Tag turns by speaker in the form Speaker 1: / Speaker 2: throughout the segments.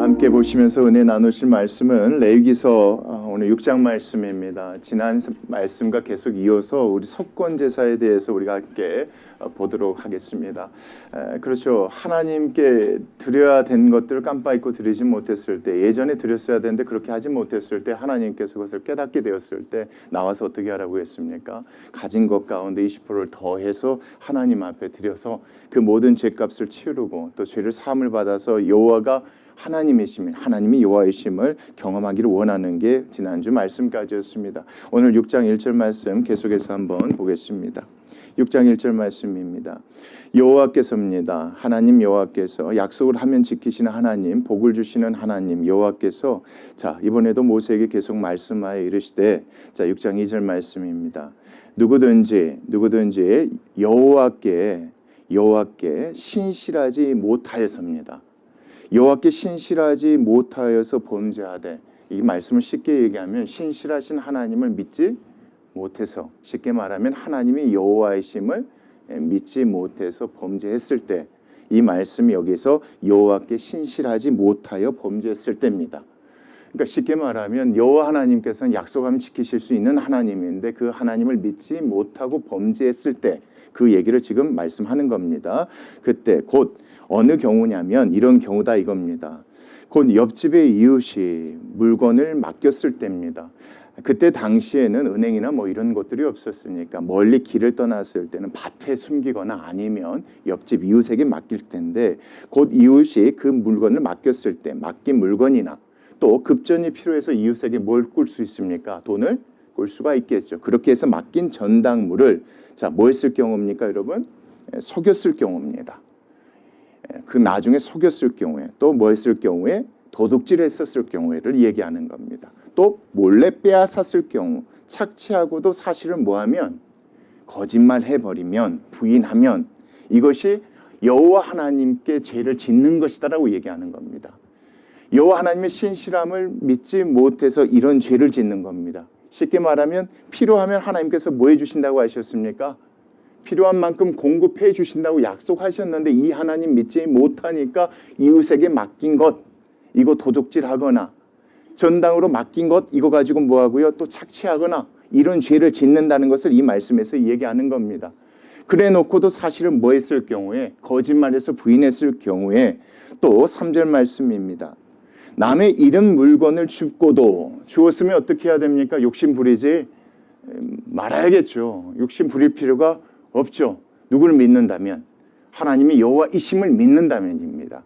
Speaker 1: 함께 보시면서 은혜 나누실 말씀은 레위기서 오늘 6장 말씀입니다. 지난 말씀과 계속 이어서 우리 속건제사에 대해서 우리가 함께 보도록 하겠습니다. 그렇죠. 하나님께 드려야 된 것들을 깜빡 잊고 드리지 못했을 때, 예전에 드렸어야 되는데 그렇게 하지 못했을 때 하나님께서 그것을 깨닫게 되었을 때 나와서 어떻게 하라고 했습니까? 가진 것 가운데 20%를 더해서 하나님 앞에 드려서 그 모든 죄값을 치르고 또 죄를 사함을 받아서 여호와가 하나님이심을, 하나님이 여호와이심을 경험하기를 원하는 게 지난주 말씀까지였습니다. 오늘 6장 1절 말씀 계속해서 한번 보겠습니다. 6장 1절 말씀입니다. 여호와께서입니다. 하나님 여호와께서, 약속을 하면 지키시는 하나님, 복을 주시는 하나님 여호와께서, 자 이번에도 모세에게 계속 말씀하여 이르시되, 자 6장 2절 말씀입니다. 누구든지 여호와께 신실하지 못하였습니다. 여호와께 신실하지 못하여서 범죄하되, 이 말씀을 쉽게 얘기하면 신실하신 하나님을 믿지 못해서, 쉽게 말하면 하나님이 여호와이심을 믿지 못해서 범죄했을 때, 이 말씀이 여기서 여호와께 신실하지 못하여 범죄했을 때입니다. 그러니까 쉽게 말하면 여호와 하나님께서는 약속하면 지키실 수 있는 하나님인데 그 하나님을 믿지 못하고 범죄했을 때, 그 얘기를 지금 말씀하는 겁니다. 그때 곧 어느 경우냐면 이런 경우다 이겁니다. 곧 옆집의 이웃이 물건을 맡겼을 때입니다. 그때 당시에는 은행이나 뭐 이런 것들이 없었으니까 멀리 길을 떠났을 때는 밭에 숨기거나 아니면 옆집 이웃에게 맡길 텐데, 곧 이웃이 그 물건을 맡겼을 때, 맡긴 물건이나 또 급전이 필요해서 이웃에게 뭘 꿀 수 있습니까? 돈을 꿀 수가 있겠죠. 그렇게 해서 맡긴 전당물을, 자, 뭐 했을 경우입니까, 여러분? 속였을 경우입니다. 그 나중에 속였을 경우에, 또 뭐 했을 경우에? 도둑질했었을 경우를 얘기하는 겁니다. 또 몰래 빼앗았을 경우, 착취하고도 사실은 뭐하면, 거짓말해버리면, 부인하면 이것이 여호와 하나님께 죄를 짓는 것이다라고 얘기하는 겁니다. 여호와 하나님의 신실함을 믿지 못해서 이런 죄를 짓는 겁니다. 쉽게 말하면 필요하면 하나님께서 뭐 해주신다고 하셨습니까? 필요한 만큼 공급해 주신다고 약속하셨는데 이 하나님 믿지 못하니까 이웃에게 맡긴 것, 이거 도둑질하거나 전당으로 맡긴 것, 이거 가지고 뭐하고요? 또 착취하거나 이런 죄를 짓는다는 것을 이 말씀에서 얘기하는 겁니다. 그래 놓고도 사실은 뭐 했을 경우에, 거짓말해서 부인했을 경우에, 또 3절 말씀입니다. 남의 잃은 물건을 줍고도, 주었으면 어떻게 해야 됩니까? 욕심 부리지 말아야겠죠. 욕심 부릴 필요가 없죠. 누구를 믿는다면? 하나님이 여호와이심을 믿는다면입니다.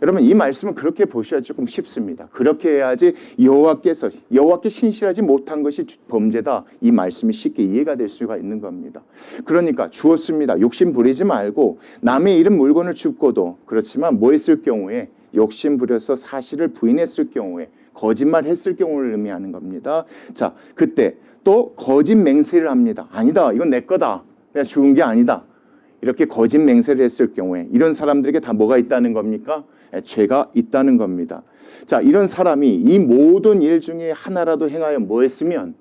Speaker 1: 여러분, 이 말씀은 그렇게 보셔야 조금 쉽습니다. 그렇게 해야지 여호와께 신실하지 못한 것이 범죄다, 이 말씀이 쉽게 이해가 될 수가 있는 겁니다. 그러니까 주었습니다. 욕심 부리지 말고 남의 잃은 물건을 줍고도, 그렇지만 뭐 했을 경우에, 욕심 부려서 사실을 부인했을 경우에, 거짓말했을 경우를 의미하는 겁니다. 자, 그때 또 거짓 맹세를 합니다. 아니다, 이건 내 거다, 내가 주운 게 아니다, 이렇게 거짓 맹세를 했을 경우에 이런 사람들에게 다 뭐가 있다는 겁니까? 죄가 있다는 겁니다. 자, 이런 사람이 이 모든 일 중에 하나라도 행하여 뭐 했으면?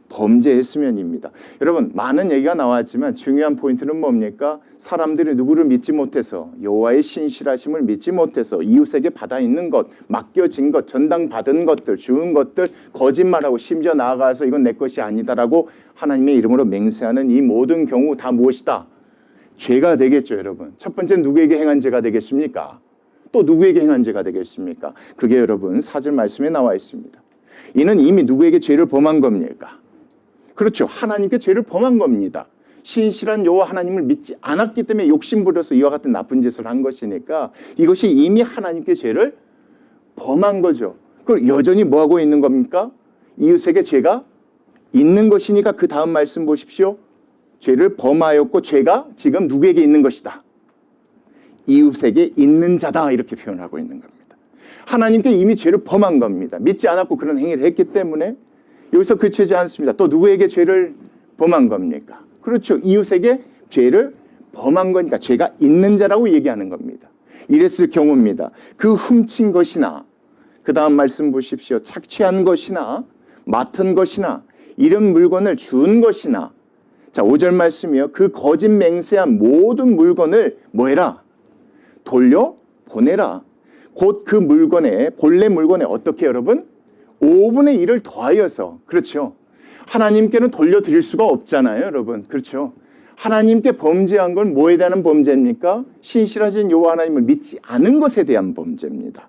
Speaker 1: 범죄했으면입니다. 여러분, 많은 얘기가 나왔지만 중요한 포인트는 뭡니까? 사람들이 누구를 믿지 못해서, 여호와의 신실하심을 믿지 못해서 이웃에게 받아 있는 것, 맡겨진 것, 전당 받은 것들, 주은 것들 거짓말하고, 심지어 나아가서 이건 내 것이 아니다라고 하나님의 이름으로 맹세하는 이 모든 경우 다 무엇이다? 죄가 되겠죠, 여러분. 첫 번째는 누구에게 행한 죄가 되겠습니까? 또 누구에게 행한 죄가 되겠습니까? 그게 여러분 4절 말씀에 나와 있습니다. 이는 이미 누구에게 죄를 범한 겁니까? 그렇죠. 하나님께 죄를 범한 겁니다. 신실한 여호와 하나님을 믿지 않았기 때문에 욕심 부려서 이와 같은 나쁜 짓을 한 것이니까 이것이 이미 하나님께 죄를 범한 거죠. 그걸 여전히 뭐하고 있는 겁니까? 이웃에게 죄가 있는 것이니까 그 다음 말씀 보십시오. 죄를 범하였고 죄가 지금 누구에게 있는 것이다? 이웃에게 있는 자다, 이렇게 표현하고 있는 겁니다. 하나님께 이미 죄를 범한 겁니다. 믿지 않았고 그런 행위를 했기 때문에. 여기서 그치지 않습니다. 또 누구에게 죄를 범한 겁니까? 그렇죠. 이웃에게 죄를 범한 거니까 죄가 있는 자라고 얘기하는 겁니다. 이랬을 경우입니다. 그 훔친 것이나, 그 다음 말씀 보십시오. 착취한 것이나, 맡은 것이나, 이런 물건을 준 것이나, 자 5절 말씀이요. 그 거짓 맹세한 모든 물건을 뭐 해라? 돌려 보내라. 곧 그 물건에 본래 물건에 어떻게 여러분? 5분의 1을 더하여서 그렇죠. 하나님께는 돌려드릴 수가 없잖아요, 여러분. 그렇죠. 하나님께 범죄한 건 뭐에 대한 범죄입니까? 신실하신 여호와 하나님을 믿지 않은 것에 대한 범죄입니다.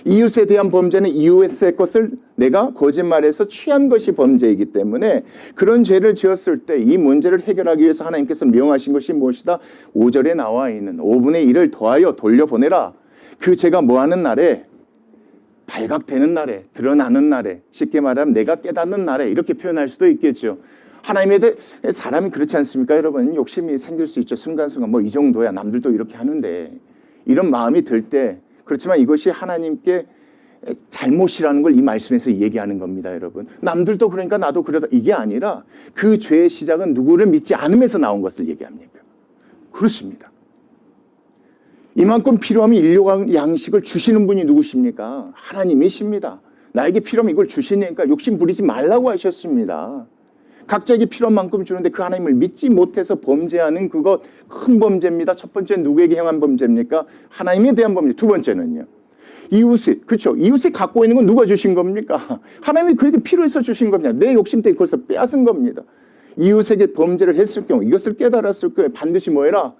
Speaker 1: 이웃에 대한 범죄는 이웃의 것을 내가 거짓말해서 취한 것이 범죄이기 때문에 그런 죄를 지었을 때 이 문제를 해결하기 위해서 하나님께서 명하신 것이 무엇이다? 5절에 나와 있는 5분의 1을 더하여 돌려보내라. 그 죄가 뭐하는 날에? 발각되는 날에, 드러나는 날에, 쉽게 말하면 내가 깨닫는 날에 이렇게 표현할 수도 있겠죠. 하나님에 대해 사람이 그렇지 않습니까? 여러분 욕심이 생길 수 있죠. 순간순간 뭐 이 정도야 남들도 이렇게 하는데 이런 마음이 들 때 그렇지만 이것이 하나님께 잘못이라는 걸 이 말씀에서 얘기하는 겁니다, 여러분. 남들도 그러니까 나도 그러다 이게 아니라 그 죄의 시작은 누구를 믿지 않음에서 나온 것을 얘기합니까? 그렇습니다. 이만큼 필요하면 인류 양식을 주시는 분이 누구십니까? 하나님이십니다. 나에게 필요하면 이걸 주시니까 욕심 부리지 말라고 하셨습니다. 각자에게 필요한 만큼 주는데 그 하나님을 믿지 못해서 범죄하는 그것 큰 범죄입니다. 첫 번째는 누구에게 향한 범죄입니까? 하나님에 대한 범죄. 두 번째는요. 이웃이, 그렇죠. 이웃이 갖고 있는 건 누가 주신 겁니까? 하나님이 그에게 필요해서 주신 겁니다. 내 욕심 때문에 그것을 빼앗은 겁니다. 이웃에게 범죄를 했을 경우 이것을 깨달았을 경우에 반드시 뭐해라?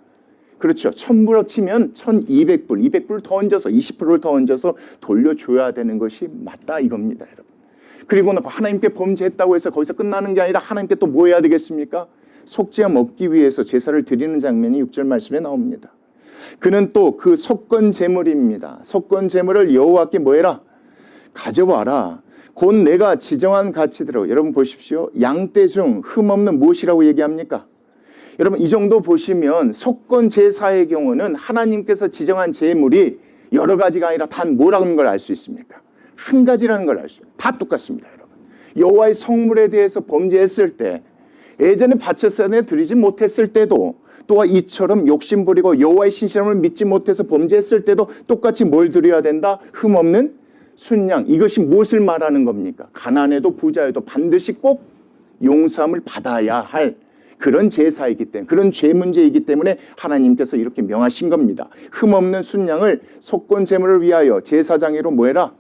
Speaker 1: 그렇죠. 1000불어 치면 1200불, 200불을 더 얹어서 20%를 더 얹어서 돌려줘야 되는 것이 맞다 이겁니다, 여러분. 그리고 하나님께 범죄했다고 해서 거기서 끝나는 게 아니라 하나님께 또 뭐 해야 되겠습니까? 속죄함 얻기 위해서 제사를 드리는 장면이 6절 말씀에 나옵니다. 그는 또 그 속건 제물입니다. 속건 제물을 여호와께 뭐 해라? 가져와라. 곧 내가 지정한 가치대로. 여러분 보십시오. 양떼 중 흠없는 무엇이라고 얘기합니까? 여러분 이 정도 보시면 속건 제사의 경우는 하나님께서 지정한 제물이 여러 가지가 아니라 단 뭐라는 걸 알 수 있습니까? 한 가지라는 걸 알 수 있습니다. 다 똑같습니다, 여러분. 여호와의 성물에 대해서 범죄했을 때 예전에 바쳤어야 돼 드리지 못했을 때도 또한 이처럼 욕심부리고 여호와의 신실함을 믿지 못해서 범죄했을 때도 똑같이 뭘 드려야 된다? 흠없는 순양. 이것이 무엇을 말하는 겁니까? 가난해도 부자여도 반드시 꼭 용서함을 받아야 할 그런 제사이기 때문에 그런 죄 문제이기 때문에 하나님께서 이렇게 명하신 겁니다. 흠없는 순양을 속건 제물을 위하여 제사장으로 뭐해라?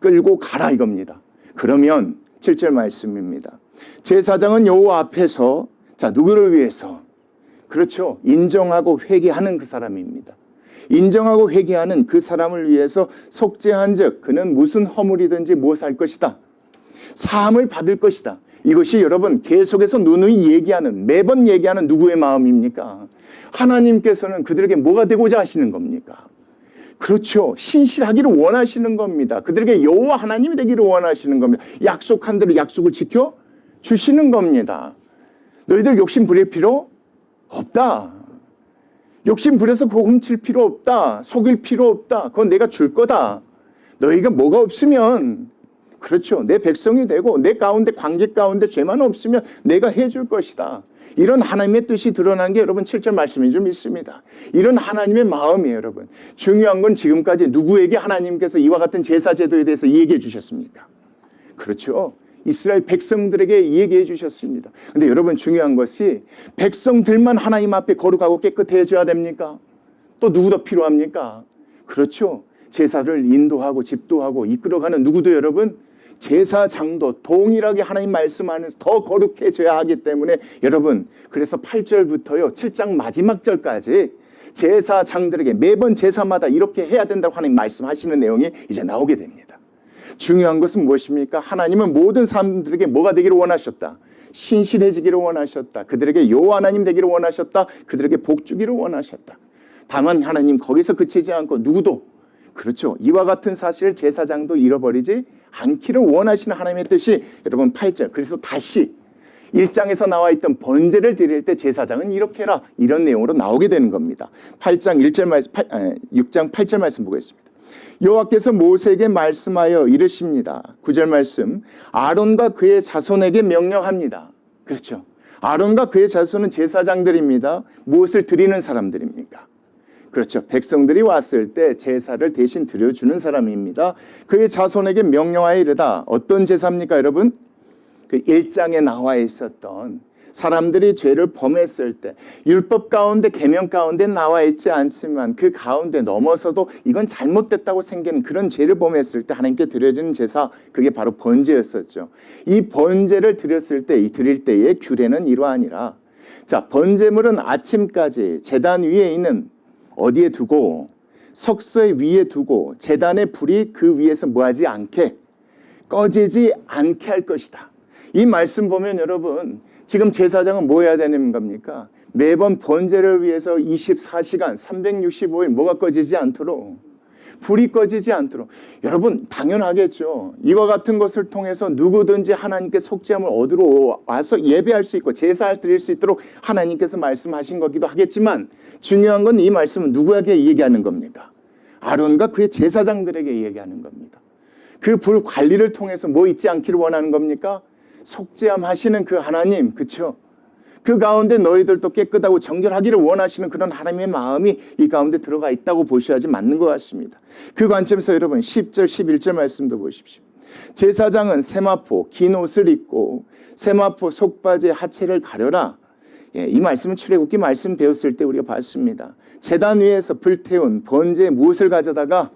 Speaker 1: 끌고 가라 이겁니다. 그러면 7절 말씀입니다. 제사장은 여호와 앞에서 자 누구를 위해서? 그렇죠. 인정하고 회개하는 그 사람입니다. 인정하고 회개하는 그 사람을 위해서 속죄한 즉 그는 무슨 허물이든지 무엇할 것이다. 사함을 받을 것이다. 이것이 여러분 계속해서 누누이 얘기하는 매번 얘기하는 누구의 마음입니까? 하나님께서는 그들에게 뭐가 되고자 하시는 겁니까? 그렇죠. 신실하기를 원하시는 겁니다. 그들에게 여호와 하나님이 되기를 원하시는 겁니다. 약속한 대로 약속을 지켜 주시는 겁니다. 너희들 욕심 부릴 필요 없다. 욕심 부려서 그거 훔칠 필요 없다. 속일 필요 없다. 그건 내가 줄 거다. 너희가 뭐가 없으면 그렇죠. 내 백성이 되고 내 가운데 관계 가운데 죄만 없으면 내가 해줄 것이다. 이런 하나님의 뜻이 드러나는 게 여러분 7절 말씀인 줄 믿습니다. 이런 하나님의 마음이에요, 여러분. 중요한 건 지금까지 누구에게 하나님께서 이와 같은 제사 제도에 대해서 얘기해 주셨습니까? 그렇죠. 이스라엘 백성들에게 얘기해 주셨습니다. 근데 여러분 중요한 것이 백성들만 하나님 앞에 거룩하고 깨끗해져야 됩니까? 또 누구 더 필요합니까? 그렇죠. 제사를 인도하고 집도하고 이끌어가는 누구도 여러분 제사장도 동일하게 하나님 말씀 안에서 더 거룩해져야 하기 때문에 여러분 그래서 8절부터요 7장 마지막 절까지 제사장들에게 매번 제사마다 이렇게 해야 된다고 하나님 말씀하시는 내용이 이제 나오게 됩니다. 중요한 것은 무엇입니까? 하나님은 모든 사람들에게 뭐가 되기를 원하셨다. 신실해지기를 원하셨다. 그들에게 여호와 하나님 되기를 원하셨다. 그들에게 복 주기를 원하셨다. 다만 하나님 거기서 그치지 않고 누구도 그렇죠. 이와 같은 사실을 제사장도 잃어버리지 않기를 원하시는 하나님의 뜻이 여러분 8절. 그래서 다시 1장에서 나와 있던 번제를 드릴 때 제사장은 이렇게 해라. 이런 내용으로 나오게 되는 겁니다. 6장 8절 말씀 보겠습니다. 여호와께서 모세에게 말씀하여 이르십니다. 9절 말씀. 아론과 그의 자손에게 명령합니다. 그렇죠. 아론과 그의 자손은 제사장들입니다. 무엇을 드리는 사람들입니까? 그렇죠. 백성들이 왔을 때 제사를 대신 드려주는 사람입니다. 그의 자손에게 명령하여 이르다. 어떤 제사입니까, 여러분? 그 1장에 나와 있었던 사람들이 죄를 범했을 때 율법 가운데 계명 가운데 나와 있지 않지만 그 가운데 넘어서도 이건 잘못됐다고 생기는 그런 죄를 범했을 때 하나님께 드려지는 제사, 그게 바로 번제였었죠. 이 번제를 드렸을 때, 드릴 때의 규례는 이러하니라. 자, 번제물은 아침까지 제단 위에 있는 어디에 두고 석쇠 위에 두고 제단의 불이 그 위에서 뭐하지 않게, 꺼지지 않게 할 것이다. 이 말씀 보면 여러분, 지금 제사장은 뭐 해야 되는 겁니까? 매번 번제를 위해서 24시간 365일 뭐가 꺼지지 않도록, 불이 꺼지지 않도록. 여러분 당연하겠죠. 이와 같은 것을 통해서 누구든지 하나님께 속죄함을 얻으러 와서 예배할 수 있고 제사를 드릴 수 있도록 하나님께서 말씀하신 거기도 하겠지만, 중요한 건 이 말씀은 누구에게 얘기하는 겁니까? 아론과 그의 제사장들에게 얘기하는 겁니다. 그 불 관리를 통해서 뭐 있지 않기를 원하는 겁니까? 속죄함 하시는 그 하나님, 그렇죠? 그 가운데 너희들도 깨끗하고 정결하기를 원하시는 그런 하나님의 마음이 이 가운데 들어가 있다고 보셔야지 맞는 것 같습니다. 그 관점에서 여러분 10절 11절 말씀도 보십시오. 제사장은 세마포 긴 옷을 입고 세마포 속바지에 하체를 가려라. 예, 이 말씀은 출애굽기 말씀 배웠을 때 우리가 봤습니다. 제단 위에서 불태운 번제에 무엇을 가져다가,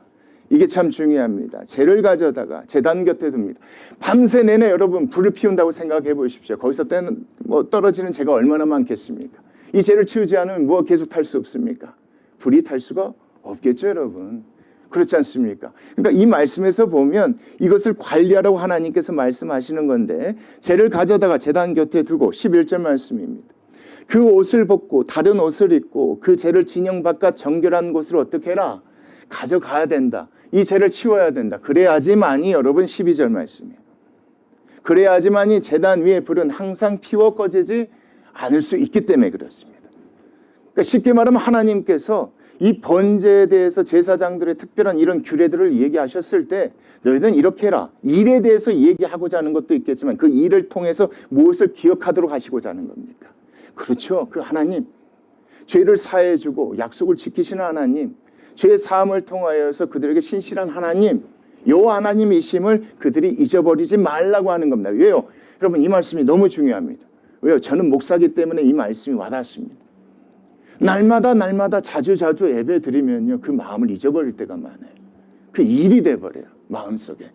Speaker 1: 이게 참 중요합니다. 재를 가져다가 제단 곁에 둡니다. 밤새 내내 여러분 불을 피운다고 생각해 보십시오. 거기서 때는 뭐 떨어지는 재가 얼마나 많겠습니까? 이 재를 치우지 않으면 뭐가 계속 탈 수 없습니까? 불이 탈 수가 없겠죠, 여러분. 그렇지 않습니까? 그러니까 이 말씀에서 보면 이것을 관리하라고 하나님께서 말씀하시는 건데, 재를 가져다가 제단 곁에 두고 11절 말씀입니다. 그 옷을 벗고 다른 옷을 입고 그 재를 진영 바깥 정결한 곳으로 어떻게 해라? 가져가야 된다. 이 죄를 치워야 된다. 그래야지만이 여러분 12절 말씀이에요. 그래야지만이 제단 위에 불은 항상 피워 꺼지지 않을 수 있기 때문에 그렇습니다. 그러니까 쉽게 말하면 하나님께서 이 번제에 대해서 제사장들의 특별한 이런 규례들을 얘기하셨을 때 너희들은 이렇게 해라. 일에 대해서 얘기하고자 하는 것도 있겠지만 그 일을 통해서 무엇을 기억하도록 하시고자 하는 겁니까? 그렇죠. 그 하나님, 죄를 사해 주고 약속을 지키시는 하나님, 죄의 사함을 통하여서 그들에게 신실한 하나님, 여호와 하나님이심을 그들이 잊어버리지 말라고 하는 겁니다. 왜요? 여러분 이 말씀이 너무 중요합니다. 왜요? 저는 목사기 때문에 이 말씀이 와닿습니다. 날마다 자주 예배 드리면요, 그 마음을 잊어버릴 때가 많아요. 그 일이 돼버려요, 마음속에.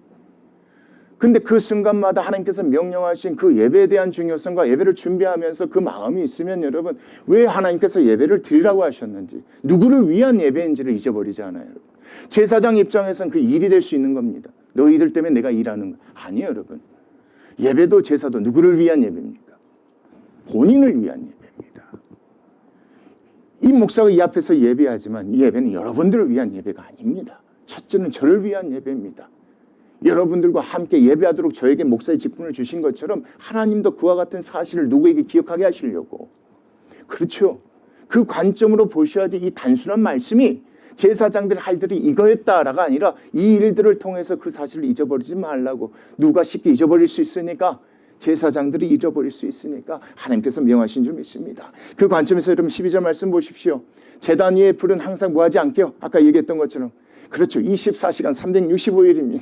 Speaker 1: 근데 그 순간마다 하나님께서 명령하신 그 예배에 대한 중요성과 예배를 준비하면서 그 마음이 있으면 여러분, 왜 하나님께서 예배를 드리라고 하셨는지, 누구를 위한 예배인지를 잊어버리지 않아요. 여러분. 제사장 입장에서는 그 일이 될 수 있는 겁니다. 너희들 때문에 내가 일하는 거 아니에요, 여러분. 예배도 제사도 누구를 위한 예배입니까? 본인을 위한 예배입니다. 이 목사가 이 앞에서 예배하지만 이 예배는 여러분들을 위한 예배가 아닙니다. 첫째는 저를 위한 예배입니다. 여러분들과 함께 예배하도록 저에게 목사의 직분을 주신 것처럼 하나님도 그와 같은 사실을 누구에게 기억하게 하시려고. 그렇죠. 그 관점으로 보셔야지 이 단순한 말씀이 제사장들의 할 일이 이거였다라가 아니라 이 일들을 통해서 그 사실을 잊어버리지 말라고. 누가 쉽게 잊어버릴 수 있으니까? 제사장들이 잃어버릴 수 있으니까 하나님께서 명하신 줄 믿습니다. 그 관점에서 여러분 12절 말씀 보십시오. 제단 위에 불은 항상 뭐하지 않게요? 아까 얘기했던 것처럼. 그렇죠. 24시간 365일입니다.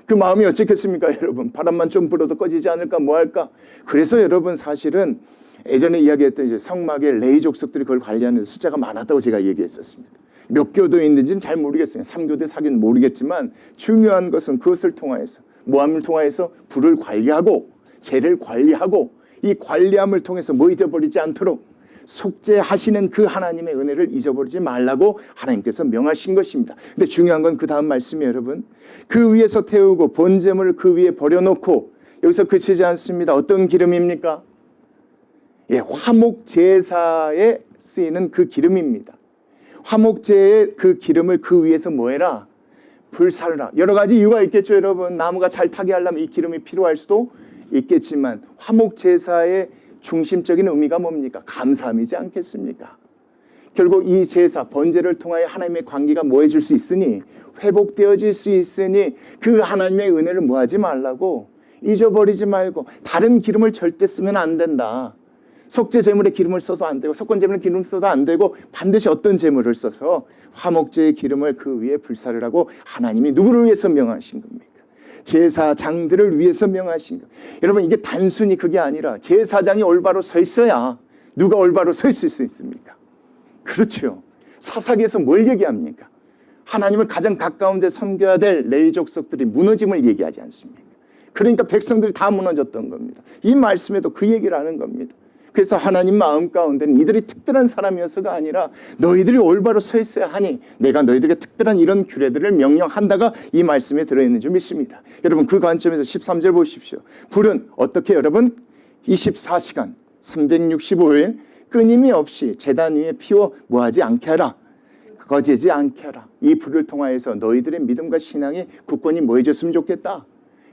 Speaker 1: 그 마음이 어떻겠습니까, 여러분? 바람만 좀 불어도 꺼지지 않을까, 뭐 할까? 그래서 여러분 사실은 예전에 이야기했던 이제 성막의 레위 족속들이 그걸 관리하는 숫자가 많았다고 제가 얘기했었습니다. 몇 교도 있는지는 잘 모르겠어요. 3교대, 4교는 모르겠지만 중요한 것은 그것을 통하여서, 모함을 통하여서 불을 관리하고 재를 관리하고 이 관리함을 통해서 뭐 잊어버리지 않도록 속죄하시는 그 하나님의 은혜를 잊어버리지 말라고 하나님께서 명하신 것입니다. 근데 중요한 건 그 다음 말씀이에요, 여러분. 그 위에서 태우고 번제물을 그 위에 버려놓고, 여기서 그치지 않습니다. 어떤 기름입니까? 예, 화목 제사에 쓰이는 그 기름입니다. 화목제의 그 기름을 그 위에서 뭐해라? 불사르라. 여러 가지 이유가 있겠죠, 여러분. 나무가 잘 타게 하려면 이 기름이 필요할 수도 있겠지만 화목제사의 중심적인 의미가 뭡니까? 감사함이지 않겠습니까? 결국 이 제사, 번제를 통하여 하나님의 관계가 뭐 해줄 수 있으니? 회복되어질 수 있으니 그 하나님의 은혜를 뭐 하지 말라고? 잊어버리지 말고. 다른 기름을 절대 쓰면 안 된다. 속죄 제물에 기름을 써도 안 되고 속건 제물에 기름을 써도 안 되고 반드시 어떤 제물을 써서 화목제의 기름을 그 위에 불사르라고 하나님이 누구를 위해서 명하신 겁니까? 제사장들을 위해서 명하신 것. 여러분, 이게 단순히 그게 아니라 제사장이 올바로 서 있어야 누가 올바로 서 있을 수 있습니까? 그렇죠. 사사기에서 뭘 얘기합니까? 하나님을 가장 가까운 데 섬겨야 될 레위 족속들이 무너짐을 얘기하지 않습니까? 그러니까 백성들이 다 무너졌던 겁니다. 이 말씀에도 그 얘기를 하는 겁니다. 그래서 하나님 마음 가운데는 이들이 특별한 사람이어서가 아니라 너희들이 올바로 서 있어야 하니 내가 너희들에게 특별한 이런 규례들을 명령한다가 이 말씀에 들어있는 줄 믿습니다. 여러분, 그 관점에서 13절 보십시오. 불은 어떻게 여러분 24시간 365일 끊임이 없이 제단 위에 피워 뭐하지 않게 하라. 거제지 않게 하라. 이 불을 통하여서 너희들의 믿음과 신앙이 굳건히 뭐해졌으면 좋겠다.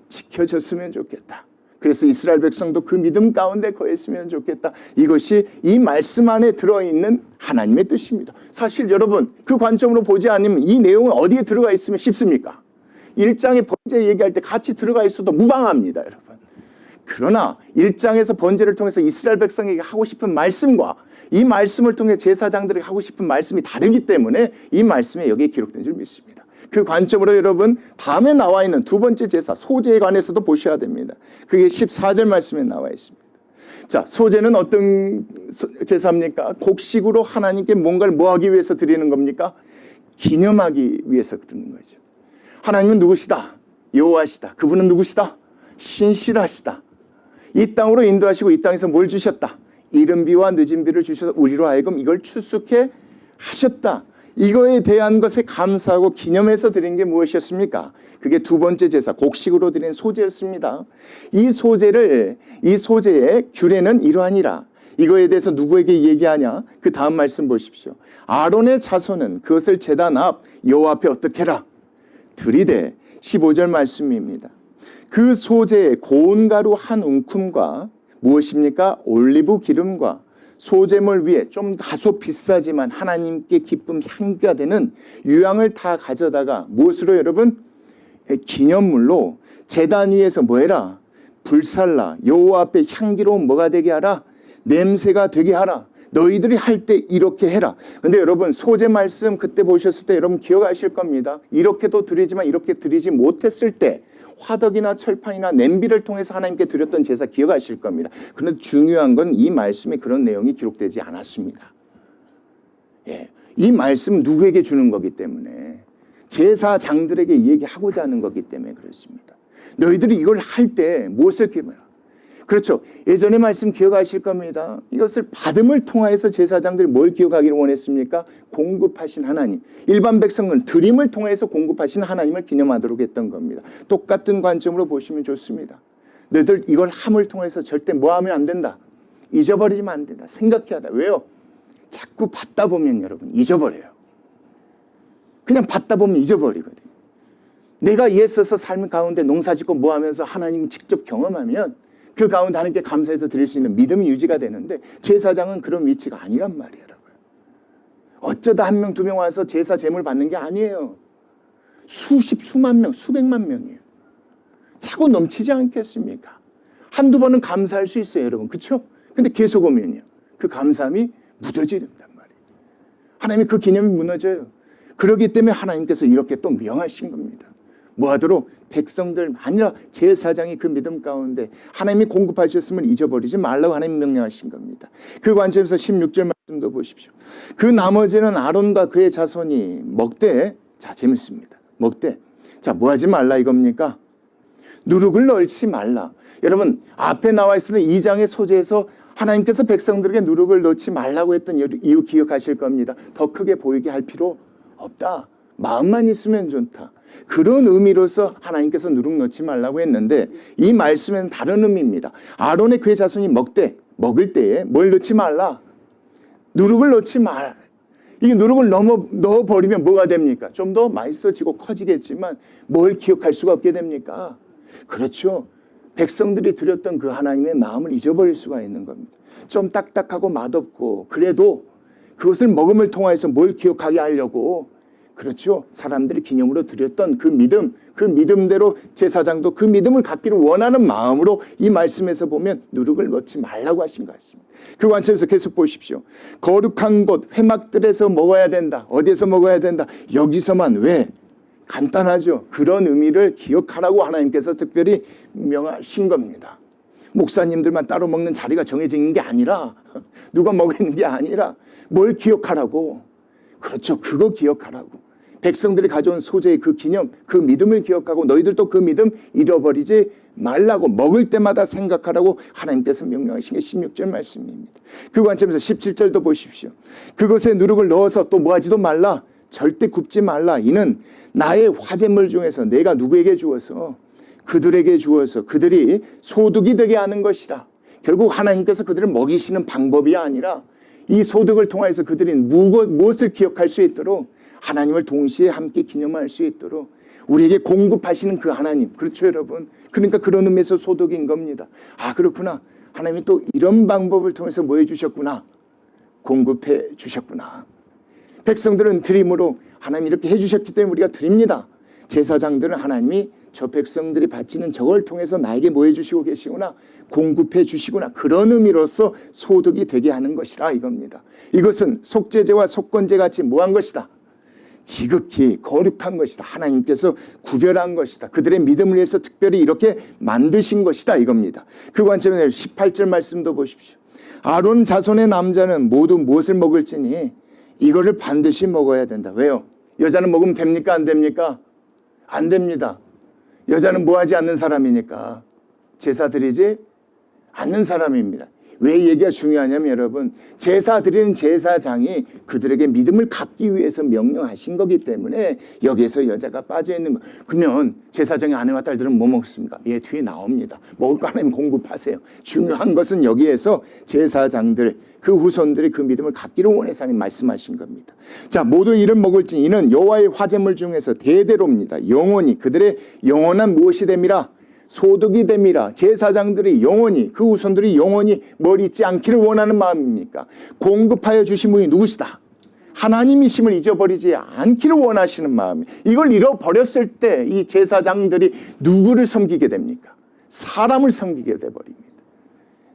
Speaker 1: 지켜졌으면 좋겠다. 그래서 이스라엘 백성도 그 믿음 가운데 거했으면 좋겠다. 이것이 이 말씀 안에 들어있는 하나님의 뜻입니다. 사실 여러분, 그 관점으로 보지 않으면 이 내용은 어디에 들어가 있으면 쉽습니까? 1장에 번제 얘기할 때 같이 들어가 있어도 무방합니다, 여러분. 그러나 1장에서 번제를 통해서 이스라엘 백성에게 하고 싶은 말씀과 이 말씀을 통해 제사장들에게 하고 싶은 말씀이 다르기 때문에 이 말씀에 여기에 기록된 줄 믿습니다. 그 관점으로 여러분, 다음에 나와 있는 두 번째 제사 소제에 관해서도 보셔야 됩니다. 그게 14절 말씀에 나와 있습니다. 자, 소제는 어떤 제사입니까? 곡식으로 하나님께 뭔가를 뭐 하기 위해서 드리는 겁니까? 기념하기 위해서 드리는 거죠. 하나님은 누구시다? 여호와시다. 그분은 누구시다? 신실하시다. 이 땅으로 인도하시고 이 땅에서 뭘 주셨다? 이른 비와 늦은 비를 주셔서 우리로 하여금 이걸 추수케 하셨다. 이거에 대한 것에 감사하고 기념해서 드린 게 무엇이었습니까? 그게 두 번째 제사, 곡식으로 드린 소제였습니다. 이 소제의 규례는 이러하니라. 이거에 대해서 누구에게 얘기하냐? 그 다음 말씀 보십시오. 아론의 자손은 그것을 제단 앞 여호와 앞에 어떻게 해라? 들이되 15절 말씀입니다. 그 소제에 고운 가루 한 움큼과 무엇입니까? 올리브 기름과 소제물 위에 좀 다소 비싸지만 하나님께 기쁨 향기가 되는 유향을 다 가져다가 무엇으로 여러분? 기념물로 제단 위에서 뭐해라? 불살라. 여호와 앞에 향기로운 뭐가 되게 하라? 냄새가 되게 하라. 너희들이 할 때 이렇게 해라. 근데 여러분, 소제 말씀 그때 보셨을 때 여러분 기억하실 겁니다. 이렇게도 드리지만 이렇게 드리지 못했을 때 화덕이나 철판이나 냄비를 통해서 하나님께 드렸던 제사 기억하실 겁니다. 그런데 중요한 건 이 말씀에 그런 내용이 기록되지 않았습니다. 예, 이 말씀 누구에게 주는 거기 때문에 제사장들에게 얘기하고자 하는 거기 때문에 그렇습니다. 너희들이 이걸 할 때 무엇을 기억해라? 그렇죠. 예전의 말씀 기억하실 겁니다. 이것을 받음을 통하여서 제사장들이 뭘 기억하기를 원했습니까? 공급하신 하나님. 일반 백성은 드림을 통해서 공급하신 하나님을 기념하도록 했던 겁니다. 똑같은 관점으로 보시면 좋습니다. 너희들 이걸 함을 통해서 절대 뭐 하면 안 된다? 잊어버리면 안 된다. 생각해야 한다. 왜요? 자꾸 받다 보면 여러분 잊어버려요. 그냥 받다 보면 잊어버리거든요. 내가 애써서 삶 가운데 농사짓고 뭐 하면서 하나님을 직접 경험하면 그 가운데 하나님께 감사해서 드릴 수 있는 믿음이 유지가 되는데 제사장은 그런 위치가 아니란 말이에요. 어쩌다 한 명, 두 명 와서 제사 제물 받는 게 아니에요. 수만 명, 수백만 명이에요. 차고 넘치지 않겠습니까? 한두 번은 감사할 수 있어요, 여러분. 그렇죠? 근데 계속 오면요. 그 감사함이 무뎌진단 말이에요. 하나님이 그 기념이 무너져요. 그렇기 때문에 하나님께서 이렇게 또 명하신 겁니다. 뭐 하도록? 백성들 아니라 제사장이 그 믿음 가운데 하나님이 공급하셨음을 잊어버리지 말라고 하나님이 명령하신 겁니다. 그 관점에서 16절 말씀도 보십시오. 그 나머지는 아론과 그의 자손이 먹되, 자 재밌습니다. 먹되, 자 뭐 하지 말라 이겁니까? 누룩을 넣지 말라. 여러분 앞에 나와 있는 2장의 소재에서 하나님께서 백성들에게 누룩을 넣지 말라고 했던 이유 기억하실 겁니다. 더 크게 보이게 할 필요 없다. 마음만 있으면 좋다. 그런 의미로서 하나님께서 누룩 넣지 말라고 했는데 이 말씀에는 다른 의미입니다. 아론의 그의 자손이 먹을 때에 뭘 넣지 말라? 누룩을 넣지 말. 이게 누룩을 넣어버리면 뭐가 됩니까? 좀 더 맛있어지고 커지겠지만 뭘 기억할 수가 없게 됩니까? 그렇죠. 백성들이 드렸던 그 하나님의 마음을 잊어버릴 수가 있는 겁니다. 좀 딱딱하고 맛없고 그래도 그것을 먹음을 통해서 뭘 기억하게 하려고 그렇죠. 사람들이 기념으로 드렸던 그 믿음대로 제사장도 그 믿음을 갖기를 원하는 마음으로 이 말씀에서 보면 누룩을 넣지 말라고 하신 것 같습니다. 그 관점에서 계속 보십시오. 거룩한 곳 회막들에서 먹어야 된다. 어디에서 먹어야 된다? 여기서만. 왜? 간단하죠. 그런 의미를 기억하라고 하나님께서 특별히 명하신 겁니다. 목사님들만 따로 먹는 자리가 정해져 있는 게 아니라, 누가 먹이는 게 아니라 뭘 기억하라고. 그렇죠. 그거 기억하라고. 백성들이 가져온 소재의 그 기념, 그 믿음을 기억하고 너희들도 그 믿음 잃어버리지 말라고, 먹을 때마다 생각하라고 하나님께서 명령하신 게 16절 말씀입니다. 그 관점에서 17절도 보십시오. 그것에 누룩을 넣어서 또 뭐하지도 말라. 절대 굽지 말라. 이는 나의 화제물 중에서 내가 누구에게 주어서, 그들에게 주어서 그들이 소득이 되게 하는 것이다. 결국 하나님께서 그들을 먹이시는 방법이 아니라 이 소득을 통해서 그들이 무엇을 기억할 수 있도록, 하나님을 동시에 함께 기념할 수 있도록 우리에게 공급하시는 그 하나님. 그렇죠, 여러분? 그러니까 그런 의미에서 소득인 겁니다. 아, 그렇구나. 하나님이 또 이런 방법을 통해서 뭐 해주셨구나. 공급해 주셨구나. 백성들은 드림으로 하나님이 이렇게 해주셨기 때문에 우리가 드립니다. 제사장들은 하나님이 저 백성들이 바치는 저걸 통해서 나에게 뭐 해주시고 계시구나. 공급해 주시구나. 그런 의미로서 소득이 되게 하는 것이라 이겁니다. 이것은 속죄제와 속건제 같이 뭐한 것이다. 지극히 거룩한 것이다. 하나님께서 구별한 것이다. 그들의 믿음을 위해서 특별히 이렇게 만드신 것이다 이겁니다. 그 관점에서 18절 말씀도 보십시오. 아론 자손의 남자는 모두 무엇을 먹을지니 이거를 반드시 먹어야 된다. 왜요? 여자는 먹으면 됩니까? 안 됩니까? 안 됩니다. 여자는 뭐 하지 않는 사람이니까. 제사 드리지 않는 사람입니다. 왜 얘기가 중요하냐면 여러분, 제사 드리는 제사장이 그들에게 믿음을 갖기 위해서 명령하신 거기 때문에 여기에서 여자가 빠져 있는 거. 그러면 제사장의 아내와 딸들은 뭐 먹습니까? 예, 뒤에 나옵니다. 먹을 거 하나님 공급하세요. 중요한 것은 여기에서 제사장들, 그 후손들이 그 믿음을 갖기를 원해서 하나님 말씀하신 겁니다. 자, 모두 이를 먹을지 이는 여호와의 화제물 중에서 대대로입니다. 영원히 그들의 영원한 무엇이 됨이라? 소득이 됨이라. 제사장들이 영원히, 그 후손들이 영원히 뭘 잊지 않기를 원하는 마음입니까? 공급하여 주신 분이 누구시다? 하나님이심을 잊어버리지 않기를 원하시는 마음이. 이걸 잃어버렸을 때 이 제사장들이 누구를 섬기게 됩니까? 사람을 섬기게 돼버립니다.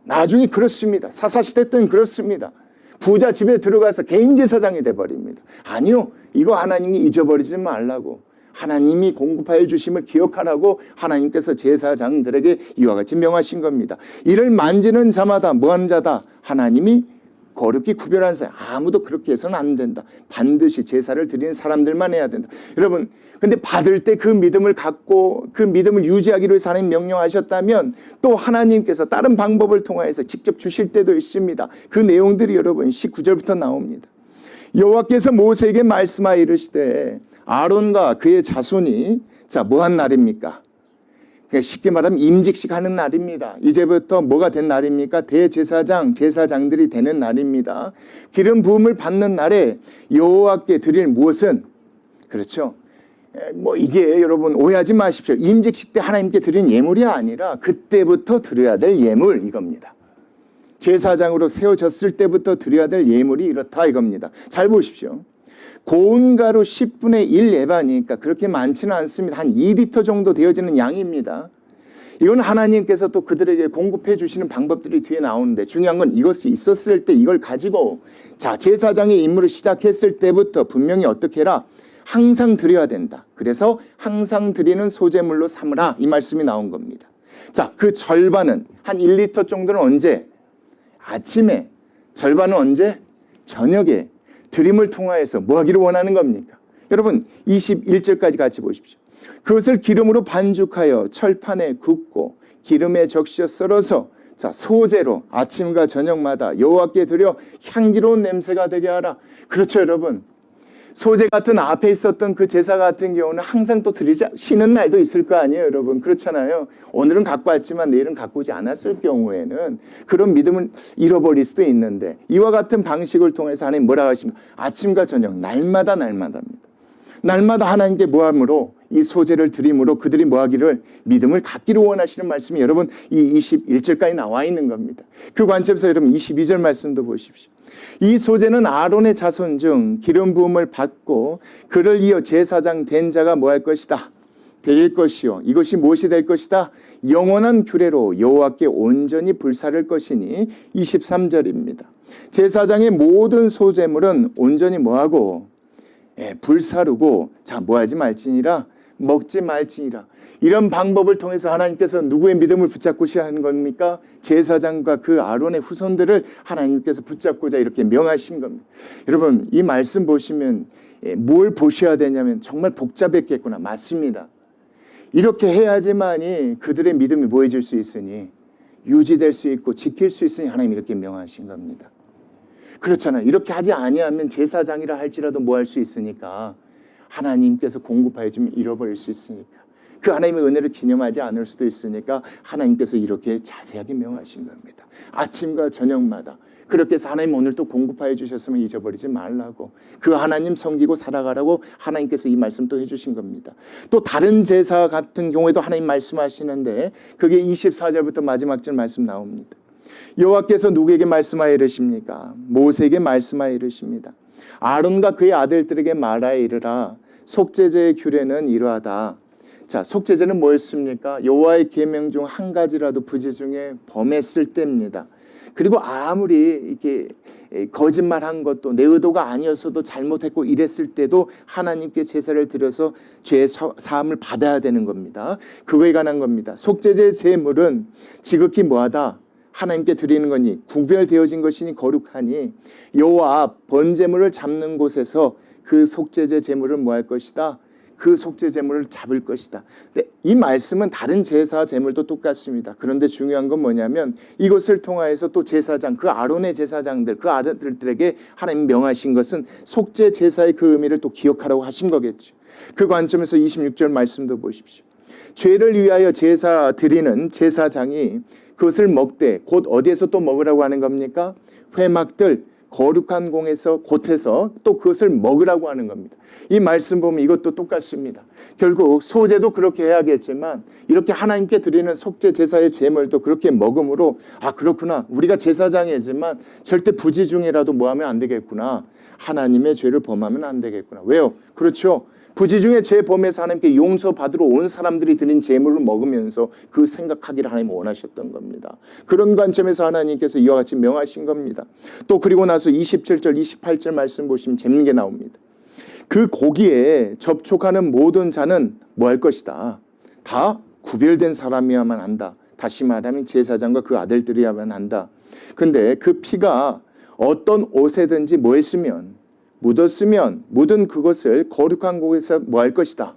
Speaker 1: 나중에 그렇습니다. 사사시대 때는 그렇습니다. 부자 집에 들어가서 개인 제사장이 돼버립니다. 아니요, 이거 하나님이 잊어버리지 말라고, 하나님이 공급하여 주심을 기억하라고 하나님께서 제사장들에게 이와 같이 명하신 겁니다. 이를 만지는 자마다 뭐하는 자다? 하나님이 거룩히 구별한 사람. 아무도 그렇게 해서는 안 된다. 반드시 제사를 드리는 사람들만 해야 된다. 여러분, 근데 받을 때 그 믿음을 갖고 그 믿음을 유지하기로 해서 하나님 명령하셨다면 또 하나님께서 다른 방법을 통해서 직접 주실 때도 있습니다. 그 내용들이 여러분 19절부터 나옵니다. 여호와께서 모세에게 말씀하여 이르시되 아론과 그의 자손이 자 뭐한 날입니까? 그러니까 쉽게 말하면 임직식 하는 날입니다. 이제부터 뭐가 된 날입니까? 대제사장, 제사장들이 되는 날입니다. 기름 부음을 받는 날에 여호와께 드릴 무엇은, 그렇죠, 뭐 이게 여러분 오해하지 마십시오. 임직식 때 하나님께 드린 예물이 아니라 그때부터 드려야 될 예물 이겁니다. 제사장으로 세워졌을 때부터 드려야 될 예물이 이렇다 이겁니다. 잘 보십시오. 고운 가루 10분의 1 예반이니까 그렇게 많지는 않습니다. 한 2리터 정도 되어지는 양입니다. 이건 하나님께서 또 그들에게 공급해 주시는 방법들이 뒤에 나오는데 중요한 건 이것이 있었을 때 이걸 가지고 자 제사장의 임무를 시작했을 때부터 분명히 어떻게 해라? 항상 드려야 된다. 그래서 항상 드리는 소재물로 삼으라 이 말씀이 나온 겁니다. 자, 그 절반은 한 1리터 정도는 언제? 아침에. 절반은 언제? 저녁에. 드림을 통하여서 뭐 하기를 원하는 겁니까? 여러분 21절까지 같이 보십시오. 그것을 기름으로 반죽하여 철판에 굽고 기름에 적셔 썰어서 자 소재로 아침과 저녁마다 여호와께 드려 향기로운 냄새가 되게 하라. 그렇죠, 여러분. 소재 같은 앞에 있었던 그 제사 같은 경우는 항상 또 드리자 쉬는 날도 있을 거 아니에요, 여러분. 그렇잖아요. 오늘은 갖고 왔지만 내일은 갖고 오지 않았을 경우에는 그런 믿음을 잃어버릴 수도 있는데 이와 같은 방식을 통해서 하나님 뭐라고 하십니까? 아침과 저녁 날마다 날마다입니다. 날마다 하나님께 모함으로 이 소재를 드림으로 그들이 뭐하기를 믿음을 갖기를 원하시는 말씀이 여러분 이 21절까지 나와 있는 겁니다. 그 관점에서 여러분 22절 말씀도 보십시오. 이 소재는 아론의 자손 중 기름 부음을 받고 그를 이어 제사장 된 자가 뭐 할 것이다? 드릴 것이요. 이것이 무엇이 될 것이다? 영원한 규례로 여호와께 온전히 불사를 것이니 23절입니다. 제사장의 모든 소재물은 온전히 뭐하고? 불사르고 자 뭐하지 말지니라 먹지 말지니라. 이런 방법을 통해서 하나님께서 누구의 믿음을 붙잡고자 하는 겁니까? 제사장과 그 아론의 후손들을 하나님께서 붙잡고자 이렇게 명하신 겁니다. 여러분 이 말씀 보시면 뭘 보셔야 되냐면 정말 복잡했겠구나. 맞습니다. 이렇게 해야지만이 그들의 믿음이 모여질 수 있으니 유지될 수 있고 지킬 수 있으니 하나님 이렇게 명하신 겁니다. 그렇잖아요. 이렇게 하지 아니하면 제사장이라 할지라도 뭐 할 수 있으니까 하나님께서 공급하여 주면 잃어버릴 수 있으니까 그 하나님의 은혜를 기념하지 않을 수도 있으니까 하나님께서 이렇게 자세하게 명하신 겁니다. 아침과 저녁마다 그렇게 해서 하나님 오늘 또 공급하여 주셨으면 잊어버리지 말라고 그 하나님 섬기고 살아가라고 하나님께서 이 말씀 또 해주신 겁니다. 또 다른 제사 같은 경우에도 하나님 말씀하시는데 그게 24절부터 마지막 절 말씀 나옵니다. 여호와께서 누구에게 말씀하여 이르십니까? 모세에게 말씀하여 이르십니다. 아론과 그의 아들들에게 말하여 이르라. 속죄제의 규례는 이러하다. 자, 속죄제는 뭐였습니까? 여호와의 계명 중 한 가지라도 부지 중에 범했을 때입니다. 그리고 아무리 이렇게 거짓말한 것도 내 의도가 아니었어도 잘못했고 이랬을 때도 하나님께 제사를 드려서 죄 사함을 받아야 되는 겁니다. 그거에 관한 겁니다. 속죄제 제물은 지극히 뭐하다? 하나님께 드리는 거니 구별되어진 것이니 거룩하니 여호와 앞 번제물을 잡는 곳에서 그 속죄제 제물을 뭐 할 것이다? 그 속죄 제물을 잡을 것이다. 근데 이 말씀은 다른 제사 제물도 똑같습니다. 그런데 중요한 건 뭐냐면 이것을 통하여서 또 제사장, 그 아론의 제사장들, 그 아들들에게 하나님 명하신 것은 속죄 제사의 그 의미를 또 기억하라고 하신 거겠죠. 그 관점에서 26절 말씀도 보십시오. 죄를 위하여 제사 드리는 제사장이 그것을 먹되 곧 어디에서 또 먹으라고 하는 겁니까? 회막들 거룩한 곳에서 또 그것을 먹으라고 하는 겁니다. 이 말씀 보면 이것도 똑같습니다. 결국 소제도 그렇게 해야겠지만 이렇게 하나님께 드리는 속죄 제사의 제물도 그렇게 먹음으로 아 그렇구나. 우리가 제사장이지만 절대 부지 중이라도 뭐 하면 안 되겠구나. 하나님의 죄를 범하면 안 되겠구나. 왜요? 그렇죠. 부지 중에 죄 범해서 하나님께 용서받으러 온 사람들이 드린 제물을 먹으면서 그 생각하기를 하나님 원하셨던 겁니다. 그런 관점에서 하나님께서 이와 같이 명하신 겁니다. 또 그리고 나서 27절 28절 말씀 보시면 재밌는 게 나옵니다. 그 고기에 접촉하는 모든 자는 뭐 할 것이다. 다 구별된 사람이야만 한다. 다시 말하면 제사장과 그 아들들이야만 한다. 근데 그 피가 어떤 옷에든지 뭐 했으면 묻었으면 묻은 그것을 거룩한 곳에서 뭐 할 것이다.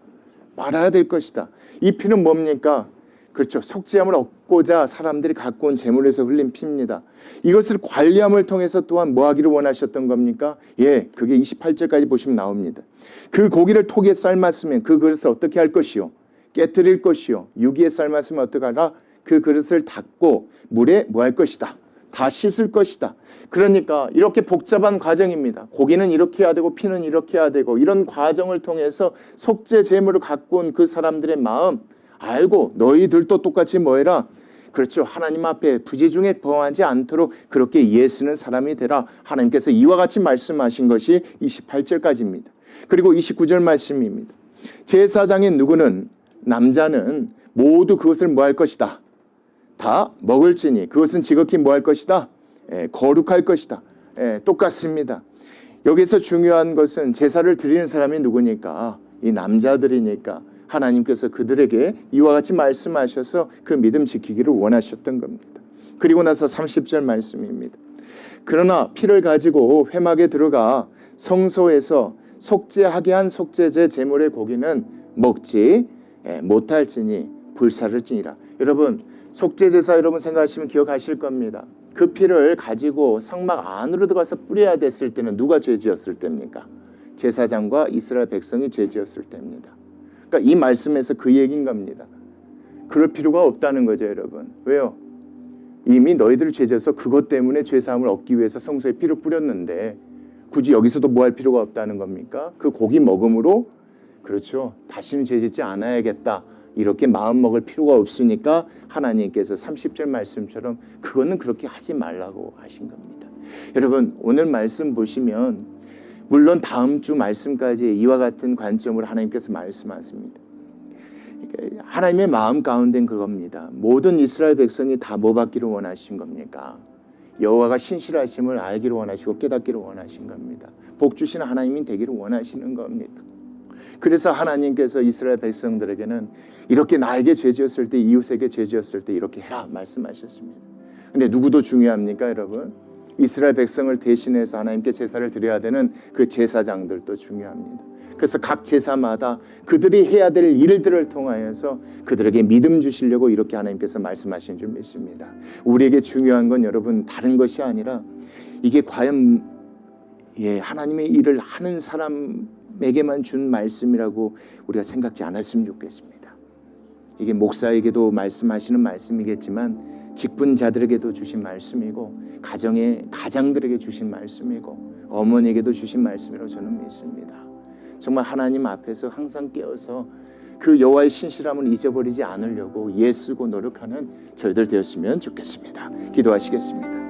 Speaker 1: 말아야 될 것이다. 이 피는 뭡니까? 그렇죠. 속죄함을 얻고자 사람들이 갖고 온 제물에서 흘린 피입니다. 이것을 관리함을 통해서 또한 뭐 하기를 원하셨던 겁니까? 예, 그게 28절까지 보시면 나옵니다. 그 고기를 톡에 삶았으면 그 그릇을 어떻게 할 것이요? 깨뜨릴 것이요. 유기에 삶았으면 어떻게 하라? 그 그릇을 닦고 물에 뭐 할 것이다. 다 씻을 것이다. 그러니까 이렇게 복잡한 과정입니다. 고기는 이렇게 해야 되고 피는 이렇게 해야 되고 이런 과정을 통해서 속죄 제물을 갖고 온 그 사람들의 마음 알고 너희들도 똑같이 뭐해라? 그렇죠. 하나님 앞에 부지 중에 범하지 않도록 그렇게 예쓰는 사람이 되라. 하나님께서 이와 같이 말씀하신 것이 28절까지입니다. 그리고 29절 말씀입니다. 제사장인 누구는 남자는 모두 그것을 뭐 할 것이다. 다 먹을지니 그것은 지극히 뭐 할 것이다. 거룩할 것이다. 똑같습니다. 여기서 중요한 것은 제사를 드리는 사람이 누구니까 이 남자들이니까 하나님께서 그들에게 이와 같이 말씀하셔서 그 믿음 지키기를 원하셨던 겁니다. 그리고 나서 30절 말씀입니다. 그러나 피를 가지고 회막에 들어가 성소에서 속죄하게 한 속죄제 제물의 고기는 먹지 못할지니 불사를지니라. 여러분 속죄제사 여러분 생각하시면 기억하실 겁니다. 그 피를 가지고 성막 안으로 들어가서 뿌려야 됐을 때는 누가 죄 지었을 때입니까? 제사장과 이스라엘 백성이 죄 지었을 때입니다. 그러니까 이 말씀에서 그 얘기인 겁니다. 그럴 필요가 없다는 거죠, 여러분. 왜요? 이미 너희들 죄 지어서 그것 때문에 죄 사함을 얻기 위해서 성소에 피를 뿌렸는데 굳이 여기서도 뭐 할 필요가 없다는 겁니까? 그 고기 먹음으로 그렇죠. 다시는 죄 짓지 않아야겠다. 이렇게 마음 먹을 필요가 없으니까 하나님께서 30절 말씀처럼 그거는 그렇게 하지 말라고 하신 겁니다. 여러분 오늘 말씀 보시면 물론 다음 주 말씀까지 이와 같은 관점으로 하나님께서 말씀하십니다. 하나님의 마음 가운데는 그겁니다. 모든 이스라엘 백성이 다 뭐 받기를 원하신 겁니까? 여호와가 신실하심을 알기를 원하시고 깨닫기를 원하신 겁니다. 복 주시는 하나님이 되기를 원하시는 겁니다. 그래서 하나님께서 이스라엘 백성들에게는 이렇게 나에게 죄 지었을 때, 이웃에게 죄 지었을 때 이렇게 해라 말씀하셨습니다. 근데 누구도 중요합니까, 여러분? 이스라엘 백성을 대신해서 하나님께 제사를 드려야 되는 그 제사장들도 중요합니다. 그래서 각 제사마다 그들이 해야 될 일들을 통하여서 그들에게 믿음 주시려고 이렇게 하나님께서 말씀하신 줄 믿습니다. 우리에게 중요한 건 여러분 다른 것이 아니라 이게 과연 하나님의 일을 하는 사람에게만 준 말씀이라고 우리가 생각지 않았으면 좋겠습니다. 이게 목사에게도 말씀하시는 말씀이겠지만 직분자들에게도 주신 말씀이고 가정의 가장들에게 주신 말씀이고 어머니에게도 주신 말씀이라고 저는 믿습니다. 정말 하나님 앞에서 항상 깨어서 그 여호와의 신실함을 잊어버리지 않으려고 애쓰고 노력하는 저희들 되었으면 좋겠습니다. 기도하시겠습니다.